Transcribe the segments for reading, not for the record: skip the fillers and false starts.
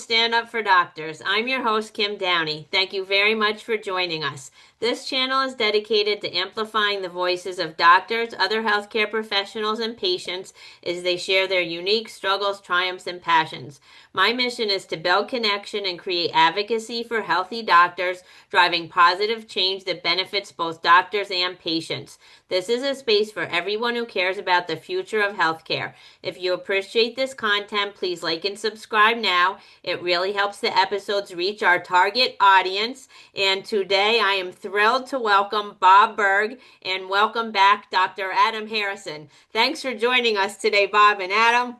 Stand Up for Doctors. I'm your host, Kim Downey. Thank you very much for joining us. This channel is dedicated to amplifying the voices of doctors, other healthcare professionals, and patients as they share their unique struggles, triumphs, and passions. My mission is to build connection and create advocacy for healthy doctors, driving positive change that benefits both doctors and patients. This is a space for everyone who cares about the future of healthcare. If you appreciate this content, please like and subscribe now. It really helps the episodes reach our target audience. And today I am thrilled to welcome Bob Burg and welcome back Dr. Adam Harrison. Thanks for joining us today, Bob and Adam.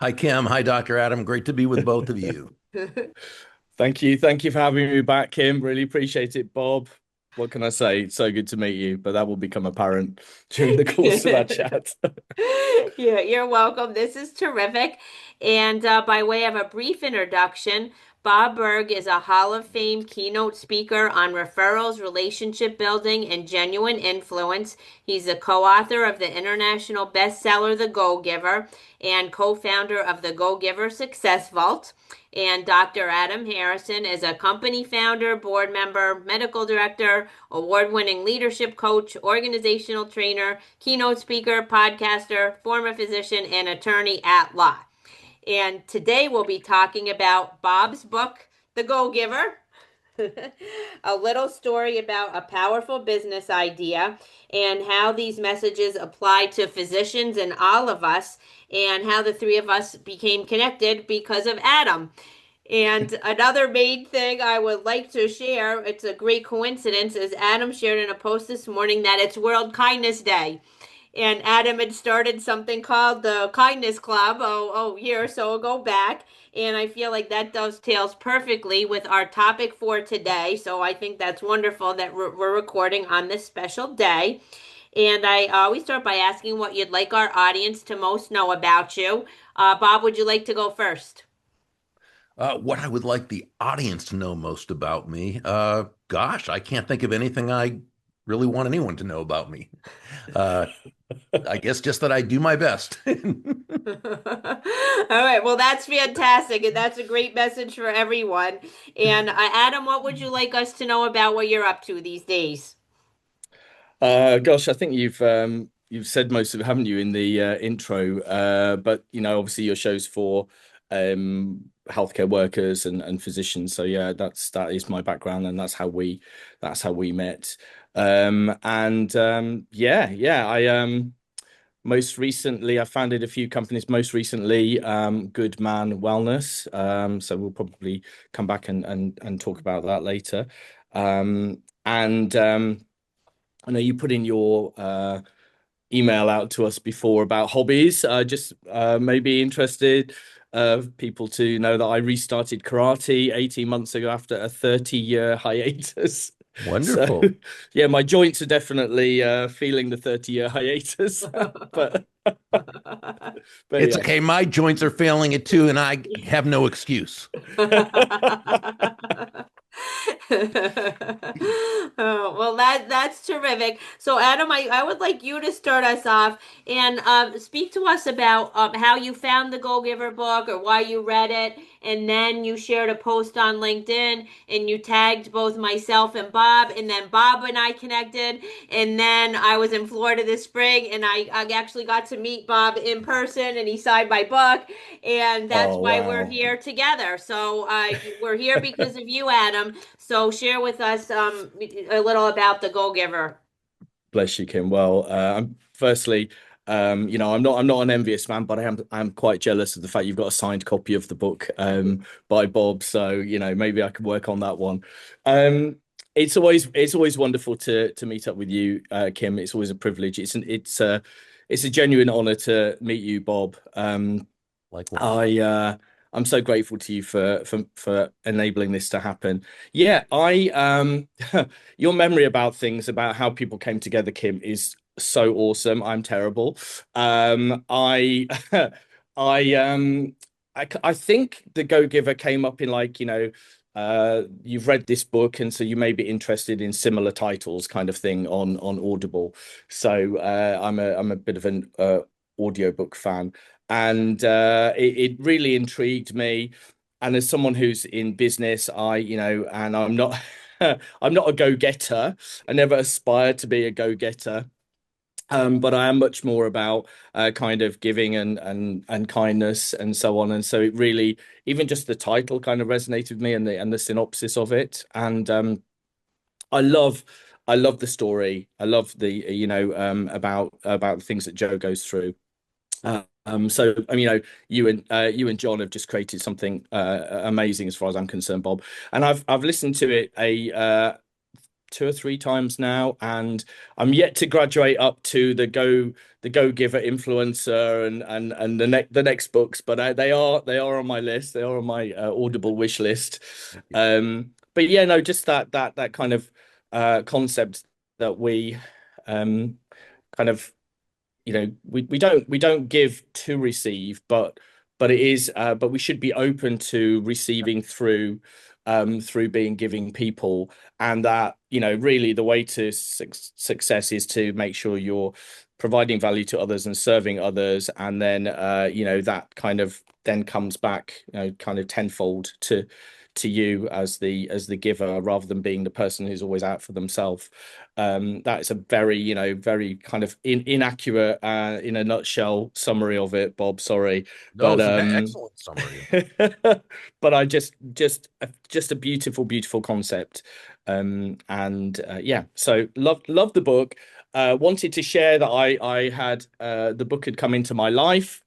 Hi, Kim. Hi, Dr. Adam. Great to be with both of you. Thank you. Thank you for having me back, Kim. Really appreciate it, Bob. What can I say? It's so good to meet you, but that will become apparent during the course of our chat. Yeah, you're welcome. This is terrific. And by way of a brief introduction, Bob Burg is a Hall of Fame keynote speaker on referrals, relationship building, and genuine influence. He's the co-author of the international bestseller, The Go-Giver, and co-founder of the Go-Giver Success Vault. And Dr. Adam Harrison is a company founder, board member, medical director, award-winning leadership coach, organizational trainer, keynote speaker, podcaster, former physician, and attorney at law. And today we'll be talking about Bob's book, The Go-Giver, a little story about a powerful business idea and how these messages apply to physicians and all of us, and how the three of us became connected because of Adam. And another main thing I would like to share, it's a great coincidence, is Adam shared in a post this morning that it's World Kindness Day. And Adam had started something called the Kindness Club a year or so ago back. And I feel like that dovetails perfectly with our topic for today. So I think that's wonderful that we're recording on this special day. And I always start by asking what you'd like our audience to most know about you. Bob, would you like to go first? What I would like the audience to know most about me, gosh, I can't think of anything I really want anyone to know about me. I guess just that I do my best. All right. Well, that's fantastic. And that's a great message for everyone. And Adam, what would you like us to know about what you're up to these days? Gosh, I think you've said most of it, haven't you, in the intro? But obviously your show's for healthcare workers and physicians. So yeah, that is my background, and that's how we met. I most recently I founded a few companies. Most recently, Good Man Wellness. So we'll probably come back and talk about that later. I know you put in your email out to us before about hobbies. Just maybe interested people to know that I restarted karate 18 months ago after a 30-year hiatus. Wonderful. So, yeah, my joints are definitely feeling the 30-year hiatus. but It's yeah. okay. My joints are failing it too, and I have no excuse. Oh, well, that's terrific. So, Adam, I would like you to start us off and speak to us about how you found the Go Giver book or why you read it, and then you shared a post on LinkedIn and you tagged both myself and Bob, and then Bob and I connected, and then I was in Florida this spring, and I actually got to meet Bob in person, and he signed my book, and that's Oh, why we're wow. here together. So we're here because of you, Adam. So share with us a little about the Go-Giver. Bless you, Kim. Well, firstly, I'm not an envious man, but I'm quite jealous of the fact you've got a signed copy of the book by Bob. So, maybe I can work on that one. It's always wonderful to meet up with you, Kim. It's always a privilege. It's a genuine honor to meet you, Bob. Likewise. I'm so grateful to you for enabling this to happen. Yeah, your memory about things, about how people came together, Kim, is so awesome. I'm terrible. I I think the Go-Giver came up in you've read this book, and so you may be interested in similar titles, kind of thing, on Audible. So I'm a bit of an audiobook fan, and it really intrigued me. and as someone who's in business, and I'm not I'm not a go-getter. I never aspired to be a go-getter. But I am much more about kind of giving and kindness and so on. And so it really, even just the title kind of resonated with me, and the synopsis of it. And I love I love the story. I love the about the things that Joe goes through. So you and John have just created something amazing as far as I'm concerned, Bob. And I've listened to it a 2 or 3 times now, and I'm yet to graduate up to the Go-Giver influencer and the next books, but they are on my list. They are on my Audible wish list. But yeah, no, just that kind of concept that we kind of we don't give to receive, but it is but we should be open to receiving through being giving people, and that really the way to success is to make sure you're providing value to others and serving others, and then that kind of then comes back kind of tenfold to you as the giver, rather than being the person who's always out for themselves. That is a very kind of inaccurate, in a nutshell, summary of it, Bob. Sorry, No, but it's an excellent summary. but just a beautiful concept. And yeah, so love the book. Wanted to share that I had the book had come into my life.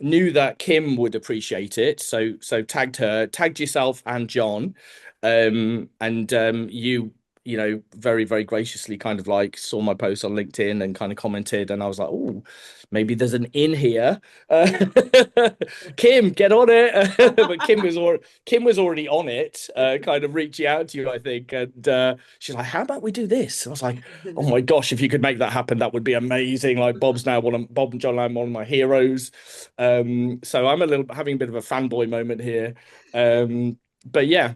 Knew that Kim would appreciate it, so tagged yourself and John, and very graciously kind of like saw my post on LinkedIn and kind of commented, and I was like, oh, maybe there's an in here. uh, Kim, get on it. But Kim was already on it, kind of reaching out to you, I think, and she's like, how about we do this? I was like, oh my gosh, if you could make that happen, that would be amazing. Like Bob and John are one of my heroes. So I'm having a bit of a fanboy moment here. But yeah.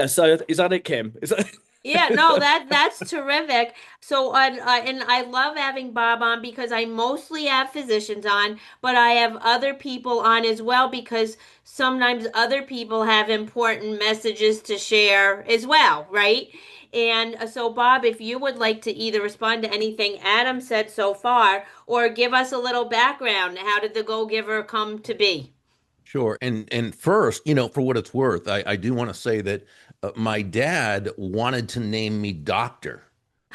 So is that it, Kim? Is that? Yeah, no, that's terrific. So, and I love having Bob on because I mostly have physicians on, but I have other people on as well because sometimes other people have important messages to share as well, right? And so, Bob, if you would like to either respond to anything Adam said so far or give us a little background, how did the Go-Giver come to be? Sure. And first, for what it's worth, I do want to say that my dad wanted to name me doctor,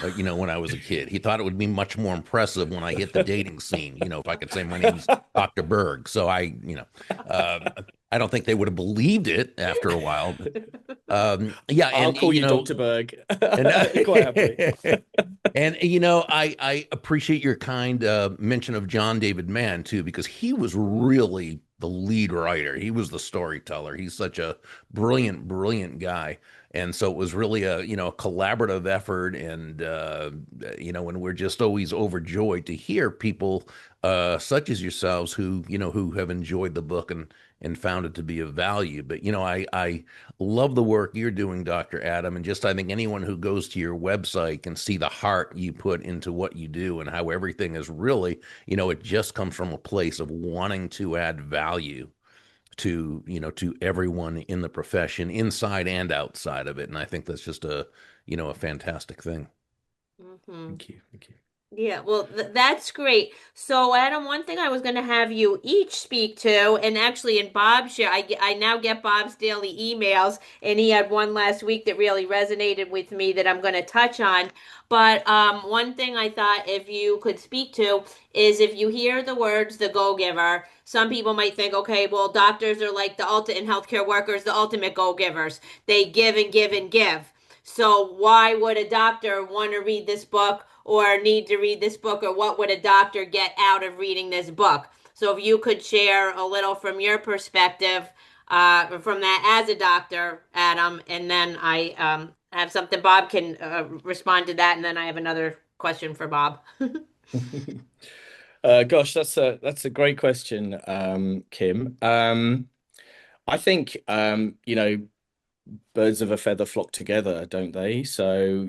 when I was a kid. He thought it would be much more impressive when I hit the dating scene, if I could say my name's Dr. Burg. So uh, I don't think they would have believed it after a while. But yeah, I'll and call you Dr. Berg. and Quite happily. and I appreciate your kind mention of John David Mann too, because he was really the lead writer. He was the storyteller. He's such a brilliant guy. And so it was really a collaborative effort, and we're just always overjoyed to hear people such as yourselves who have enjoyed the book and found it to be of value. But I love the work you're doing, Dr. Adam, and just I think anyone who goes to your website can see the heart you put into what you do and how everything is really, it just comes from a place of wanting to add value to everyone in the profession, inside and outside of it. And I think that's just a fantastic thing. Hmm. Thank you. Thank you. Yeah, well, that's great. So, Adam, one thing I was going to have you each speak to, and actually in Bob's share, I now get Bob's daily emails, and he had one last week that really resonated with me that I'm going to touch on. But one thing I thought if you could speak to is if you hear the words the go-giver, some people might think, okay, well, doctors are like the ultimate, and healthcare workers, the ultimate go-givers. They give and give and give. So why would a doctor want to read this book or need to read this book, or what would a doctor get out of reading this book? So if you could share a little from your perspective, from that as a doctor, Adam, and then I have something Bob can respond to that, and then I have another question for Bob. Gosh, that's a great question, Kim. I think birds of a feather flock together, don't they? So,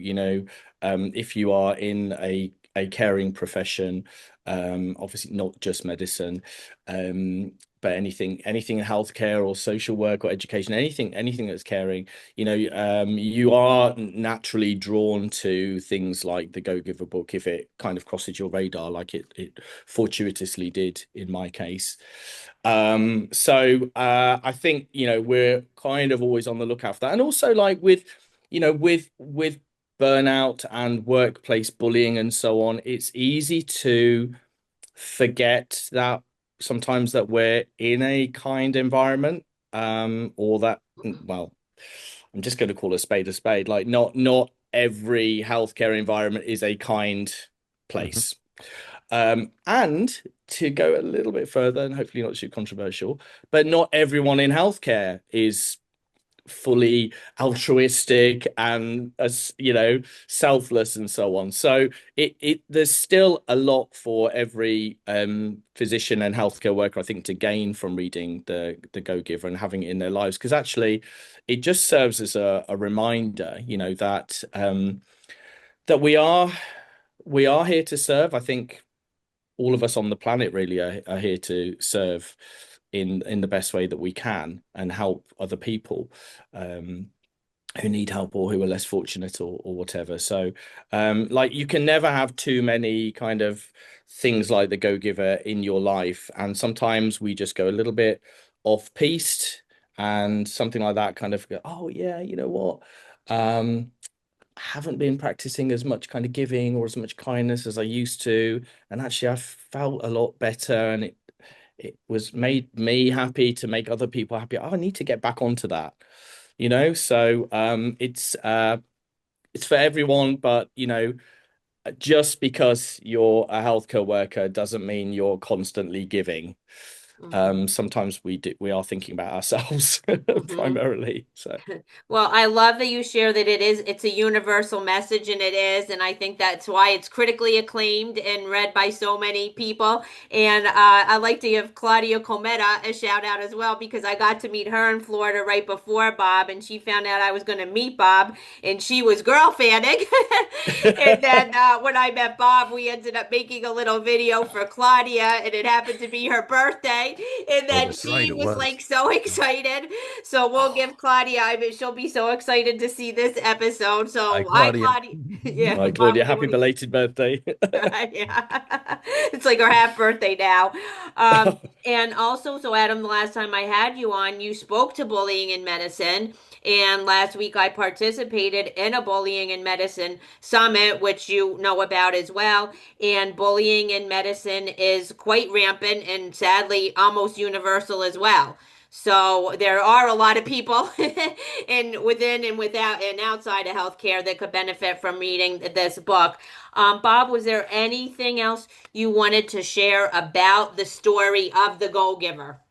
if you are in a caring profession, obviously not just medicine, but anything in healthcare or social work or education, anything that's caring, you are naturally drawn to things like the Go-Giver book if it kind of crosses your radar, like it fortuitously did in my case. So I think we're kind of always on the lookout for that, and also like with burnout and workplace bullying and so on, it's easy to forget that sometimes that we're in a kind environment, or that, well, I'm just going to call a spade, like not every healthcare environment is a kind Mhm. place. And to go a little bit further, and hopefully not too controversial, but not everyone in healthcare is fully altruistic and, as selfless and so on. So there's still a lot for every physician and healthcare worker, I think, to gain from reading the Go-Giver and having it in their lives, because actually it just serves as a reminder, that we are here to serve. I think all of us on the planet really are here to serve in the best way that we can and help other people who need help or who are less fortunate or whatever. So like, you can never have too many kind of things like the Go-Giver in your life, and sometimes we just go a little bit off piste, and something like that kind of go, oh yeah, you know what, haven't been practicing as much kind of giving or as much kindness as I used to, and actually I felt a lot better, and it was made me happy to make other people happy. Oh, I need to get back onto that, So it's for everyone, but just because you're a healthcare worker doesn't mean you're constantly giving. Mhm. Sometimes we are thinking about ourselves Mhm. primarily. So Well, I love that you share that it's a universal message, and it is, and I think that's why it's critically acclaimed and read by so many people. And I'd like to give Claudia Cometa a shout out as well, because I got to meet her in Florida right before Bob, and she found out I was going to meet Bob, and she was girl fanning. And then when I met Bob, we ended up making a little video for Claudia, and it happened to be her birthday, and Oh, then that's right. she It was was. like so excited. So we'll give Claudia, I mean, she'll be so excited to see this episode. Hi, So hi, Claudia. Claudia. Yeah, right, Bob, Claudia, what do you happy want to belated birthday. yeah. It's like her half birthday now. And also, so Adam, the last time I had you on, you spoke to bullying in medicine. And last week I participated in a bullying in medicine summit, which you know about as well. And bullying in medicine is quite rampant and sadly almost universal as well. So there are a lot of people in within and without and outside of healthcare that could benefit from reading this book. Bob, was there anything else you wanted to share about the story of the Go-Giver?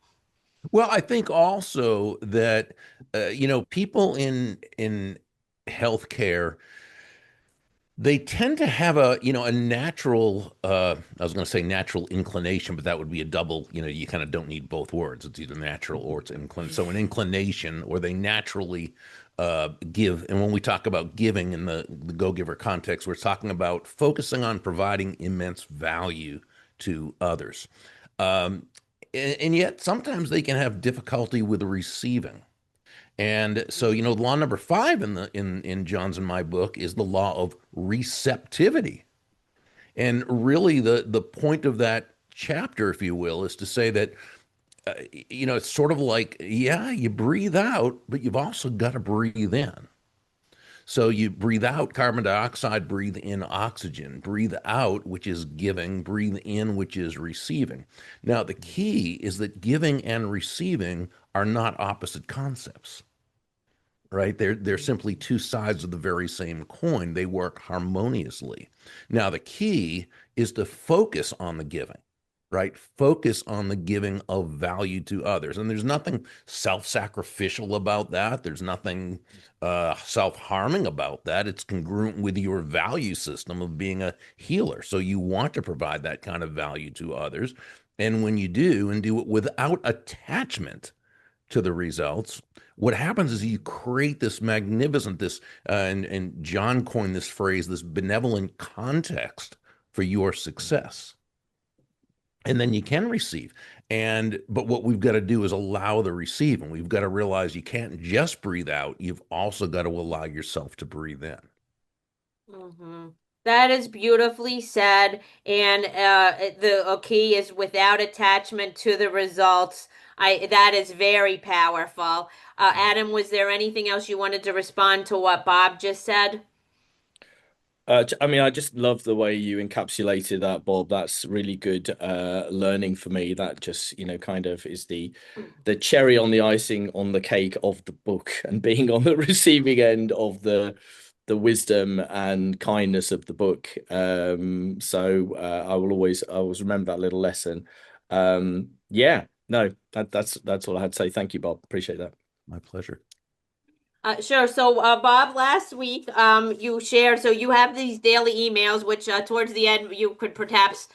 Well, I think also that people in healthcare, they tend to have a natural, I was going to say natural inclination, but that would be a double, you kind of don't need both words. It's either natural or it's inclination. So an inclination, or they naturally give. And when we talk about giving in the Go-Giver context, we're talking about focusing on providing immense value to others. Um, and yet sometimes they can have difficulty with receiving. And so, law number five in John's and my book is the law of receptivity. And really, the point of that chapter, if you will, is to say that it's sort of like, yeah, you breathe out, but you've also got to breathe in. So you breathe out carbon dioxide, breathe in oxygen, breathe out, which is giving, breathe in, which is receiving. Now, the key is that giving and receiving are not opposite concepts, right? They're simply two sides of the very same coin. They work harmoniously. Now, the key is to focus on the giving, right? Focus on the giving of value to others. And there's nothing self-sacrificial about that. There's nothing self-harming about that. It's congruent with your value system of being a healer. So you want to provide that kind of value to others. And when you do, and do it without attachment to the results, what happens is you create this magnificent, and John coined this phrase, this benevolent context for your success. And then you can receive. But what we've got to do is allow the receiving. We've got to realize you can't just breathe out. You've also got to allow yourself to breathe in. Hmm. That is beautifully said. And the key is without attachment to the results. That is very powerful. Adam, was there anything else you wanted to respond to what Bob just said? I mean, I just love the way you encapsulated that, Bob. That's really good learning for me. That just, kind of is the cherry on the icing on the cake of the book, and being on the receiving end of the wisdom and kindness of the book. So I will always remember that little lesson. Yeah, no, that's all I had to say. Thank you, Bob. Appreciate that. My pleasure. Sure. So, Bob, last week, you shared, so you have these daily emails, which towards the end you could perhaps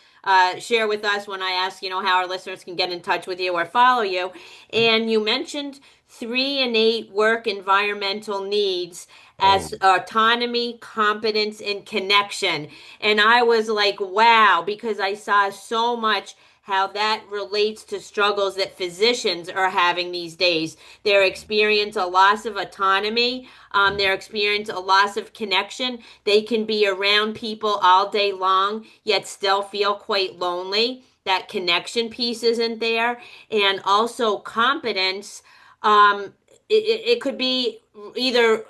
share with us when I ask, how our listeners can get in touch with you or follow you. And you mentioned three innate work environmental needs Oh, as autonomy, competence, and connection. And I was like, wow, because I saw so much how that relates to struggles that physicians are having these days. They experience a loss of autonomy. They experience a loss of connection. They can be around people all day long, yet still feel quite lonely. That connection piece isn't there. And also competence. It could be either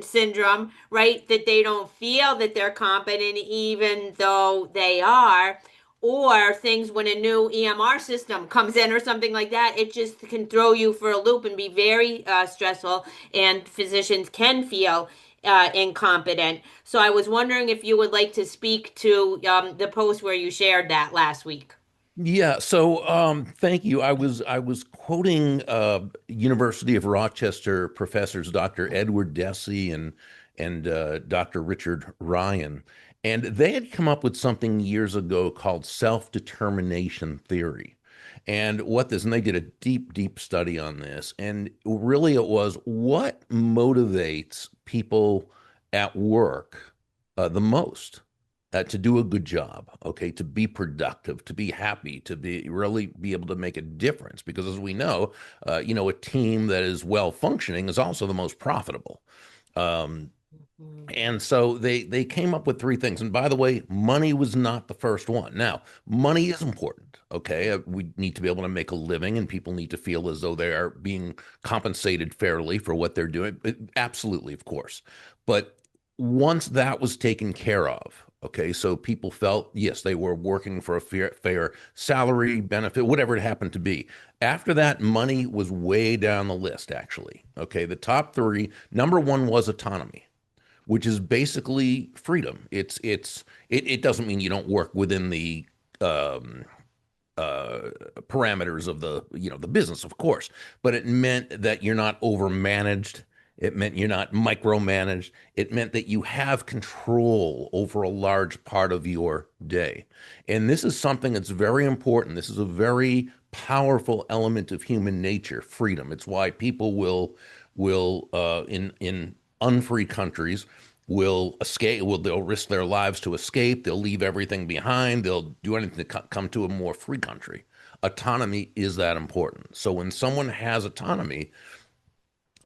syndrome, right? That they don't feel that they're competent even though they are, or things when a new EMR system comes in or something like that. It just can throw you for a loop and be very stressful, and physicians can feel incompetent. So I was wondering if you would like to speak to the post where you shared that last week. yeah. So, thank you. I was quoting University of Rochester professors Dr. Edward Deci and Dr. Richard Ryan, and they had come up with something years ago called self-determination theory. And they did a deep, deep study on this. And really, it was what motivates people at work the most to do a good job, okay, to be productive, to be happy, to be really be able to make a difference. Because as we know, a team that is well functioning is also the most profitable. Um, Mhm. and so they came up with three things. And by the way, money was not the first one. Now, money is important. Okay, we need to be able to make a living, and people need to feel as though they are being compensated fairly for what they're doing. Absolutely, of course. But once that was taken care of, okay, so people felt yes, they were working for a fair salary, benefit, whatever it happened to be. After that, money was way down the list. Actually, okay, the top three. Number one was autonomy, which is basically freedom. It doesn't mean you don't work within the um, parameters of the business, of course, but it meant that you're not overmanaged. It meant you're not micromanaged. It meant that you have control over a large part of your day. And this is something that's very important. This is a very powerful element of human nature, freedom. It's why people will in unfree countries will escape. They'll risk their lives to escape. They'll leave everything behind. They'll do anything to come to a more free country. Autonomy is that important. So when someone has autonomy,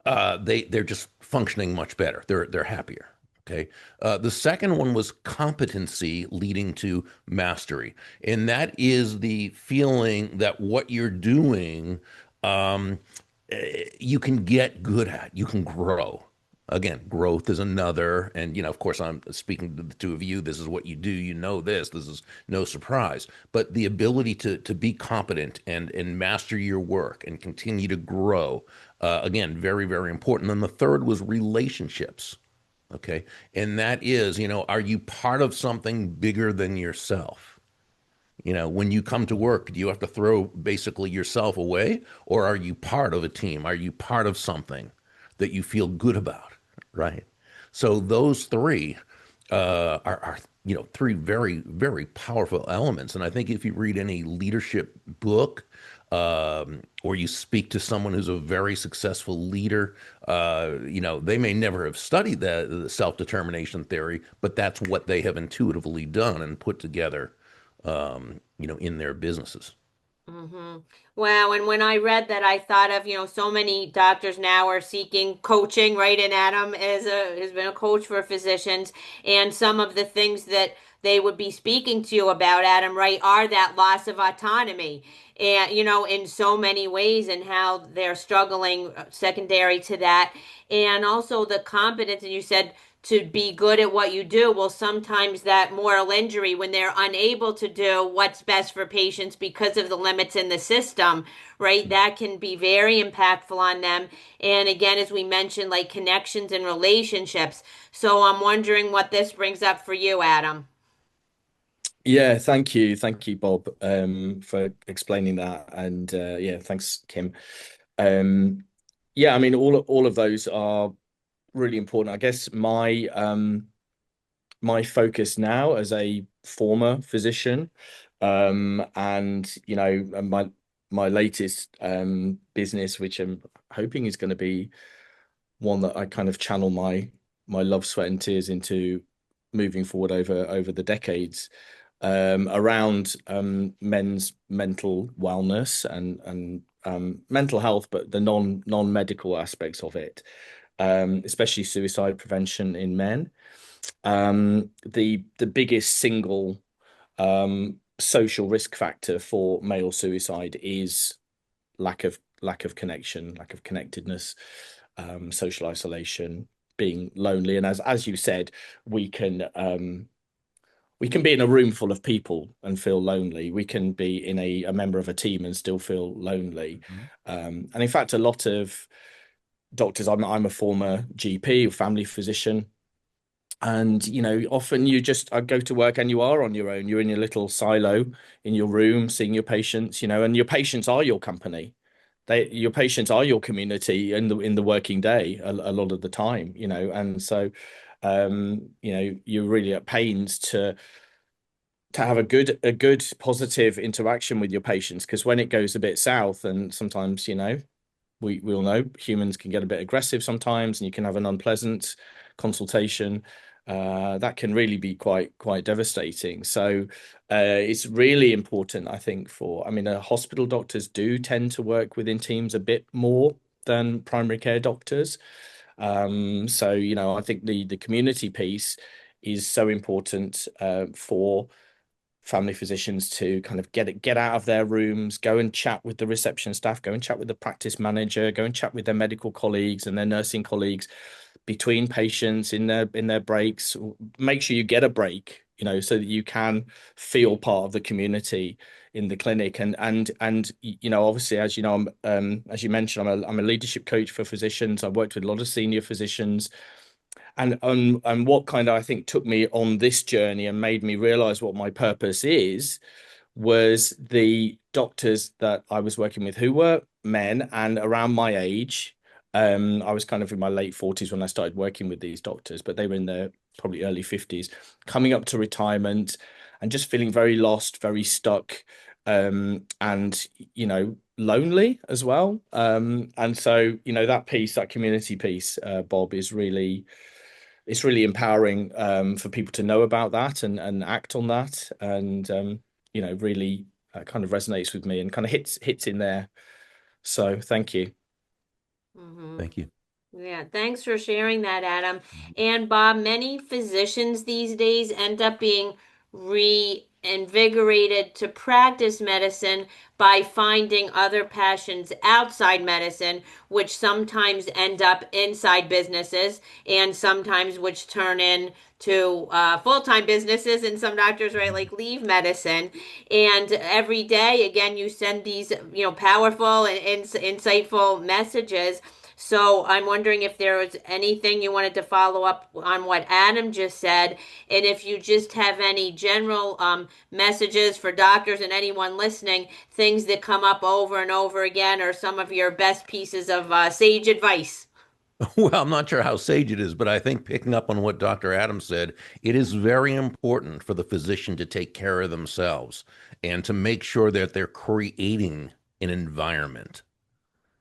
they're just functioning much better. They're happier. Okay. The second one was competency leading to mastery, and that is the feeling that what you're doing, um, you can get good at, you can grow. Again, growth is another, and of course, I'm speaking to the two of you. This is what you do. You know this. This is no surprise. But the ability to be competent and master your work and continue to grow, again, very, very important. And the third was relationships. Okay. And that is, are you part of something bigger than yourself? When you come to work, do you have to throw basically yourself away, or are you part of a team? Are you part of something that you feel good about? Right. So those three are three very, very powerful elements. And I think if you read any leadership book, or you speak to someone who's a very successful leader, they may never have studied the self-determination theory, but that's what they have intuitively done and put together, in their businesses. Hmm. Wow. And when I read that, I thought of, so many doctors now are seeking coaching, right? And Adam has been a coach for physicians. And some of the things that they would be speaking to you about, Adam, right, are that loss of autonomy. And, in so many ways, and how they're struggling secondary to that. And also the competence, and you said, to be good at what you do. Well, sometimes that moral injury when they're unable to do what's best for patients because of the limits in the system, right? That can be very impactful on them. And again, as we mentioned, like connections and relationships. So I'm wondering what this brings up for you, Adam. Yeah, thank you, Bob, for explaining that, and yeah, thanks, Kim. Um, yeah, I mean, all of those are really important. I guess my focus now as a former physician, and my latest business, which I'm hoping is going to be one that I kind of channel my love, sweat, and tears into moving forward over the decades, around men's mental wellness and mental health, but the non-medical aspects of it, especially suicide prevention in men. The biggest single social risk factor for male suicide is lack of connection, lack of connectedness, social isolation, being lonely. And as you said, we can we can be in a room full of people and feel lonely. We can be in a member of a team and still feel lonely. Mhm. And in fact, a lot of doctors, I'm a former GP, family physician, and often I go to work and you are on your own. You're in your little silo in your room seeing your patients, and your patients are your company. Your patients are your community in the working day a lot of the time, and so you're really at pains to have a good positive interaction with your patients, because when it goes a bit south, and sometimes we all know humans can get a bit aggressive sometimes, and you can have an unpleasant consultation. That can really be quite devastating. So it's really important, I think, I mean, hospital doctors do tend to work within teams a bit more than primary care doctors. So I think the community piece is so important for family physicians to kind of get out of their rooms, go and chat with the reception staff, go and chat with the practice manager, go and chat with their medical colleagues and their nursing colleagues between patients in their breaks. Make sure you get a break, so that you can feel part of the community in the clinic. And obviously, as you know, as you mentioned, I'm a leadership coach for physicians. I've worked with a lot of senior physicians, and what kind of, I think, took me on this journey and made me realize what my purpose is was the doctors that I was working with, who were men and around my age. I was kind of in my late 40s when I started working with these doctors, but they were in their probably early 50s, coming up to retirement and just feeling very lost, very stuck, and lonely as well. And so that community piece, Bob, is really, it's really empowering, for people to know about that and act on that, and really kind of resonates with me and kind of hits in there. So thank you. Hmm. Thank you. Yeah, thanks for sharing that, Adam. And Bob, many physicians these days end up being reinvigorated to practice medicine by finding other passions outside medicine, which sometimes end up inside businesses and sometimes which turn into full-time businesses. And some doctors, right, like leave medicine. And every day, again, you send these, powerful and insightful messages. So I'm wondering if there was anything you wanted to follow up on what Adam just said, and if you just have any general messages for doctors and anyone listening, things that come up over and over again, or some of your best pieces of sage advice. Well, I'm not sure how sage it is, but I think picking up on what Dr. Adams said, it is very important for the physician to take care of themselves and to make sure that they're creating an environment,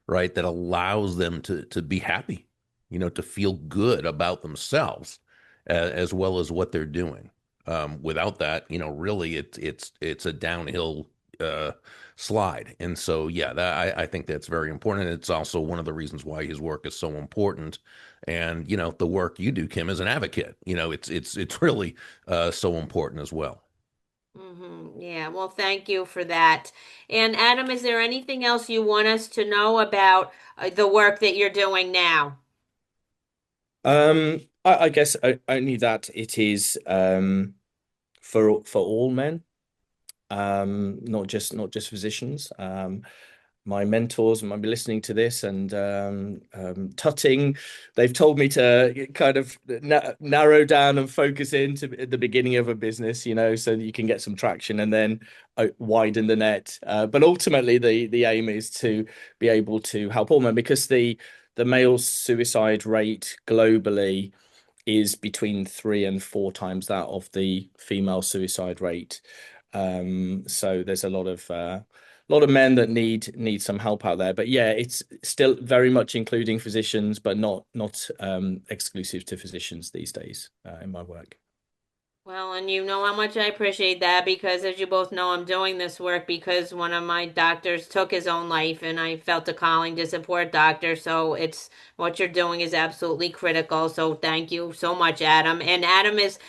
right, that allows them to be happy, to feel good about themselves, as well as what they're doing. Without that, really, it's a downhill uh, slide. And so, yeah, I think that's very important. And it's also one of the reasons why his work is so important. And, the work you do, Kim, as an advocate, it's really so important as well. Yeah, well, thank you for that. And Adam, is there anything else you want us to know about the work that you're doing now? I guess only that it is for all men, not just physicians. My mentors might be listening to this, and Tutting, they've told me to kind of narrow down and focus into at the beginning of a business, so that you can get some traction and then widen the net. But ultimately, the aim is to be able to help all men, because the male suicide rate globally is between 3 and 4 times that of the female suicide rate. So there's a lot of men that need some help out there. But yeah, it's still very much including physicians, but not exclusive to physicians these days in my work. Well, and you know how much I appreciate that because, as you both know, I'm doing this work because one of my doctors took his own life, and I felt a calling to support doctors. So it's what you're doing is absolutely critical. So thank you so much, Adam. And Adam is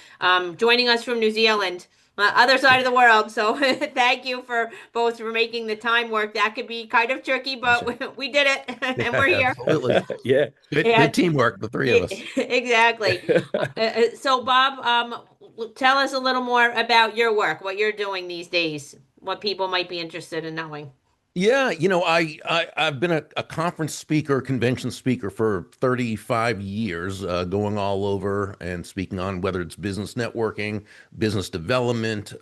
joining us from New Zealand, other side of the world. So thank you for both for making the time work. That could be kind of tricky, but Pleasure. we did it, Yeah, and we're here. absolutely. Yeah. Good And teamwork, the three of us. exactly. So, Bob, tell us a little more about your work, what you're doing these days, what people might be interested in knowing. Yeah, I've been a conference speaker, convention speaker for 35 years, going all over and speaking on whether it's business networking, business development,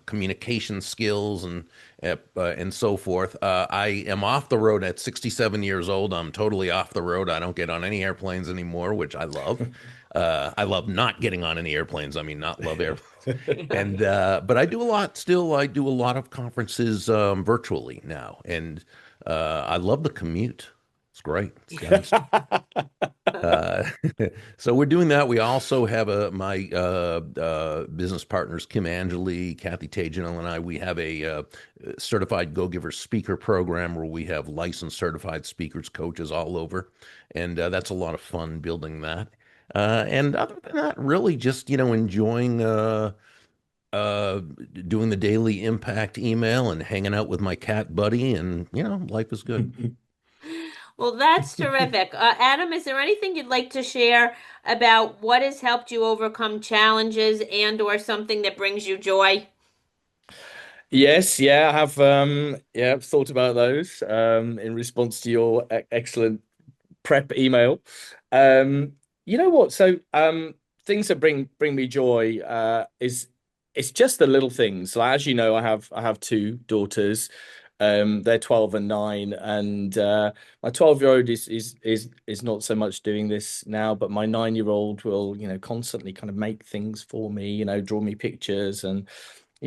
communication skills, and so forth. I am off the road at 67 years old. I'm totally off the road. I don't get on any airplanes anymore, which I love. I love not getting on any airplanes. I mean, not love airplanes. And but I do a lot still. I do a lot of conferences virtually now, and I love the commute. It's great. It's nice. Uh, so we're doing that. We also have my business partners, Kim Angeli, Kathy Tajanel, and I. We have a certified Go-Giver speaker program where we have licensed certified speakers, coaches all over, and that's a lot of fun building that. And other than that, really just enjoying uh, doing the daily impact email and hanging out with my cat buddy, and life is good. Well, that's terrific. Adam, is there anything you'd like to share about what has helped you overcome challenges and or something that brings you joy? Yes, yeah, I have I've thought about those in response to your excellent prep email. Um, you know what? So things that bring me joy is it's just the little things. So as you know, I have two daughters. They're 12 and 9, and my 12-year-old is not so much doing this now, but my 9-year-old will, constantly kind of make things for me, draw me pictures and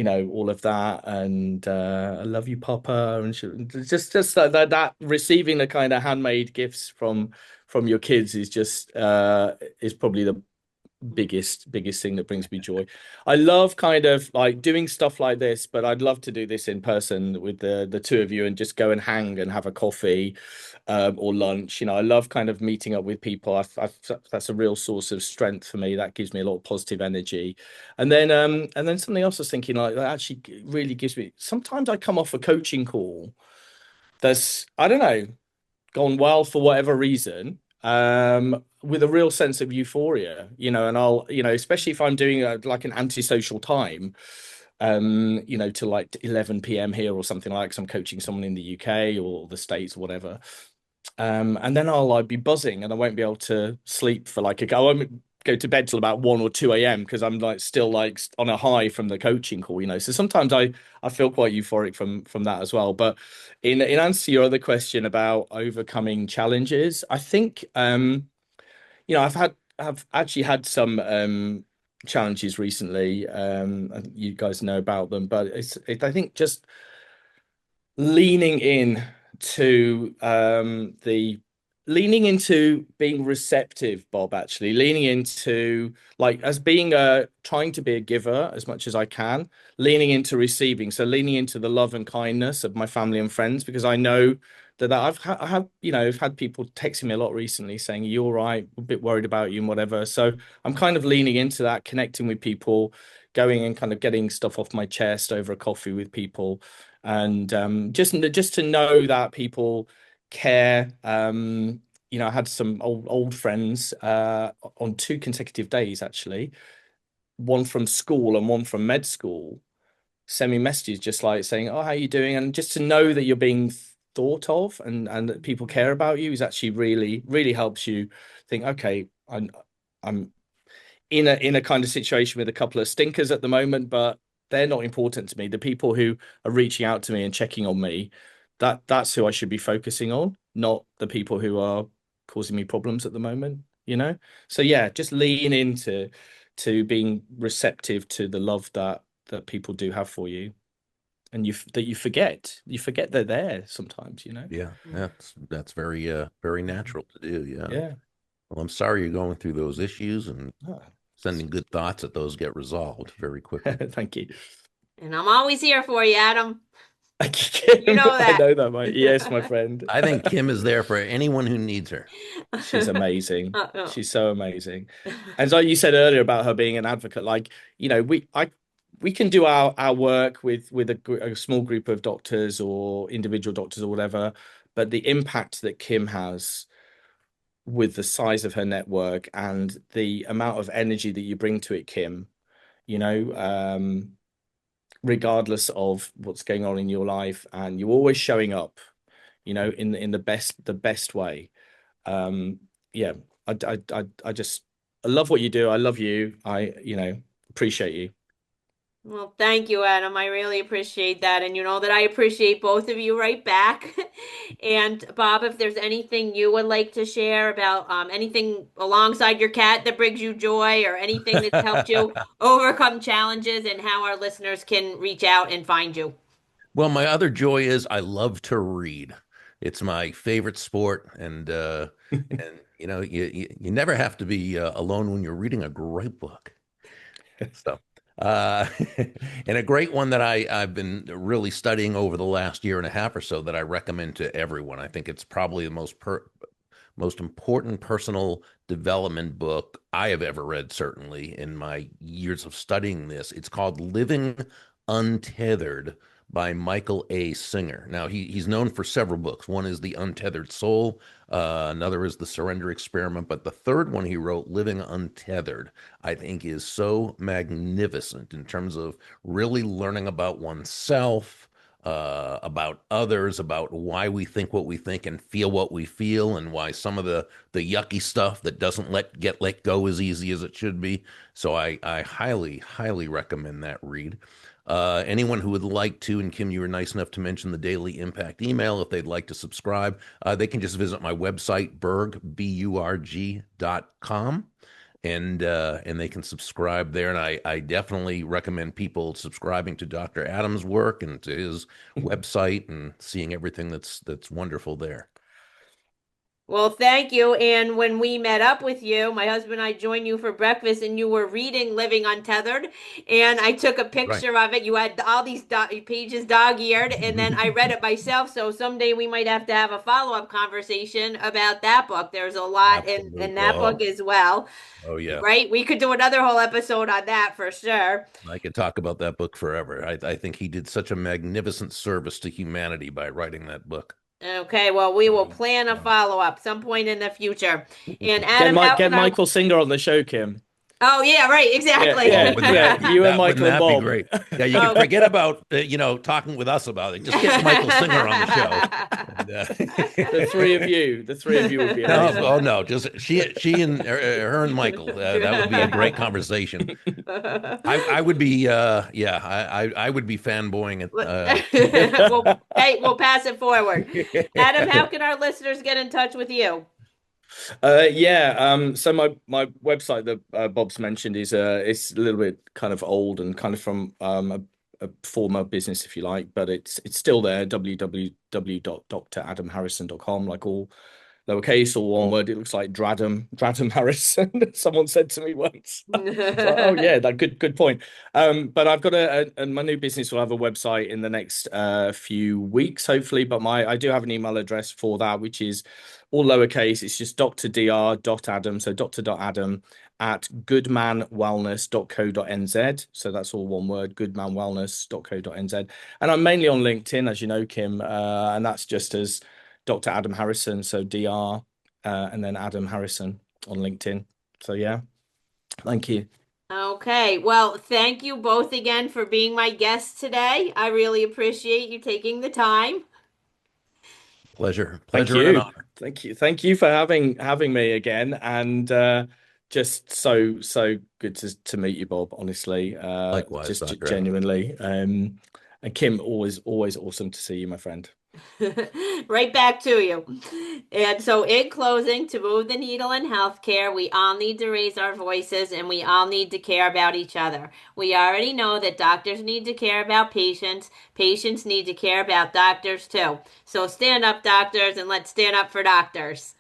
all of that, and I love you, Papa, and just that receiving the kind of handmade gifts from your kids is just is probably the biggest thing that brings me joy. I love kind of like doing stuff like this, but I'd love to do this in person with the two of you and just go and hang and have a coffee or lunch. I love kind of meeting up with people. That's a real source of strength for me. That gives me a lot of positive energy. And then something else I was thinking, like, that actually really gives me, sometimes I come off a coaching call that's, I don't know, gone well for whatever reason, with a real sense of euphoria, and I'll, especially if I'm doing like an antisocial time, to like 11 p.m. here or something, like, 'cause I'm coaching someone in the UK or the States or whatever. And then I'll like be buzzing and I won't be able to sleep for like I won't go to bed till about 1 or 2 a.m. because I'm like still like on a high from the coaching call, So sometimes I feel quite euphoric from that as well. But in answer to your other question about overcoming challenges, I think I've actually had some challenges recently. You guys know about them, but I think just leaning in to the leaning into being receptive, Bob, actually leaning into like as being trying to be a giver as much as I can, leaning into receiving. So leaning into the love and kindness of my family and friends, because I know that I have, I've had people texting me a lot recently saying, "You're all right, a bit worried about you and whatever." So I'm kind of leaning into that, connecting with people, going and kind of getting stuff off my chest over a coffee with people. And just to know that people care. I had some old friends on 2 consecutive days, actually, one from school and one from med school, send me messages just like saying, "Oh, how you doing?" And just to know that you're being thought of and that people care about you is actually really, really helps you think, okay, I'm in a kind of situation with a couple of stinkers at the moment, but they're not important to me. The people who are reaching out to me and checking on me, that's who I should be focusing on, not the people who are causing me problems at the moment. So yeah, just lean into being receptive to the love that people do have for you, and you forget they're there sometimes. Yeah, that's very natural to do. Yeah. Yeah. Well, I'm sorry you're going through those issues, and Oh, sending good thoughts that those get resolved very quickly. thank you. And I'm always here for you, Adam. You Kim, know I that. know that, mate. Yes, my friend. I think Kim is there for anyone who needs her. She's amazing. Uh-oh. She's so amazing. And like you said earlier about her being an advocate, like, we can do our work with a small group of doctors or individual doctors or whatever, but the impact that Kim has with the size of her network and the amount of energy that you bring to it, Kim, you know, regardless of what's going on in your life, and you're always showing up, in the best way. Um, yeah, I just I love what you do. I love you. Appreciate you. Well, thank you, Adam. I really appreciate that. And you know that I appreciate both of you right back. And Bob, if there's anything you would like to share about anything alongside your cat that brings you joy or anything that's helped you overcome challenges and how our listeners can reach out and find you. Well, my other joy is I love to read. It's my favorite sport, and you never have to be alone when you're reading a great book. So, uh, and a great one that I've been really studying over the last year and a half or so that I recommend to everyone. I think it's probably the most important personal development book I have ever read, certainly in my years of studying this. It's called Living Untethered by Michael A. Singer. Now, he's known for several books. One is The Untethered Soul, another is The Surrender Experiment, but the third one he wrote, Living Untethered, I think is so magnificent in terms of really learning about oneself, about others, about why we think what we think and feel what we feel, and why some of the yucky stuff that doesn't get let go as easy as it should be. So I highly, highly recommend that read. Anyone who would like to, and Kim, you were nice enough to mention the Daily Impact email. If they'd like to subscribe, they can just visit my website, burg.com, and they can subscribe there. And I definitely recommend people subscribing to Dr. Adams' work and to his website and seeing everything that's wonderful there. Well, thank you. And when we met up with you, my husband and I joined you for breakfast, and you were reading Living Untethered. And I took a Right. picture of it. You had all these pages dog-eared, and then I read it myself. So someday we might have to have a follow-up conversation about that book. There's a lot in Absolutely. that book as well, Oh yeah. right? We could do another whole episode on that for sure. I could talk about that book forever. I think he did such a magnificent service to humanity by writing that book. Okay, well, we will Wow. plan a Wow. follow-up some point in the future. And Get Adam, Mike, how get can our... Michael Singer on the show, Kim. Oh, yeah, right, Yeah, exactly. Oh, yeah, wouldn't yeah. You and wouldn't Michael and that be Bob. great? Yeah, you can Oh. forget about talking with us about it. Just get Michael Singer on the show. And, The three of you would be no, amazing. oh no, just she and her and Michael. That would be a great conversation. I would be yeah, I would be fanboying it. Well, hey, we'll pass it forward. Adam, how can our listeners get in touch with you? Yeah. So my website that Bob's mentioned is it's a little bit kind of old and kind of from a former business, if you like, but it's still there. www.dradamharrison.com, like all lowercase or one word. It looks like Dradham Harrison. Someone said to me once. It's like, oh yeah, that good point. But I've got my new business will have a website in the next few weeks, hopefully. But I do have an email address for that, which is all lowercase. It's just dr.adam, so dr.adam at goodmanwellness.co.nz. So that's all one word, goodmanwellness.co.nz. And I'm mainly on LinkedIn, as you know, Kim, and that's just as Dr. Adam Harrison, so DR, and then Adam Harrison on LinkedIn. So yeah, thank you. Okay, well, thank you both again for being my guests today. I really appreciate you taking the time. Pleasure, Thank pleasure, and an you. honor. Thank you for having me again. And just so good to meet you, Bob, honestly. Likewise, Just Dr. Allen. genuinely. And Kim, always awesome to see you, my friend. Right back to you. And so, in closing, to move the needle in healthcare, we all need to raise our voices and we all need to care about each other. We already know that doctors need to care about patients, patients need to care about doctors too. So, stand up, doctors, and let's stand up for doctors.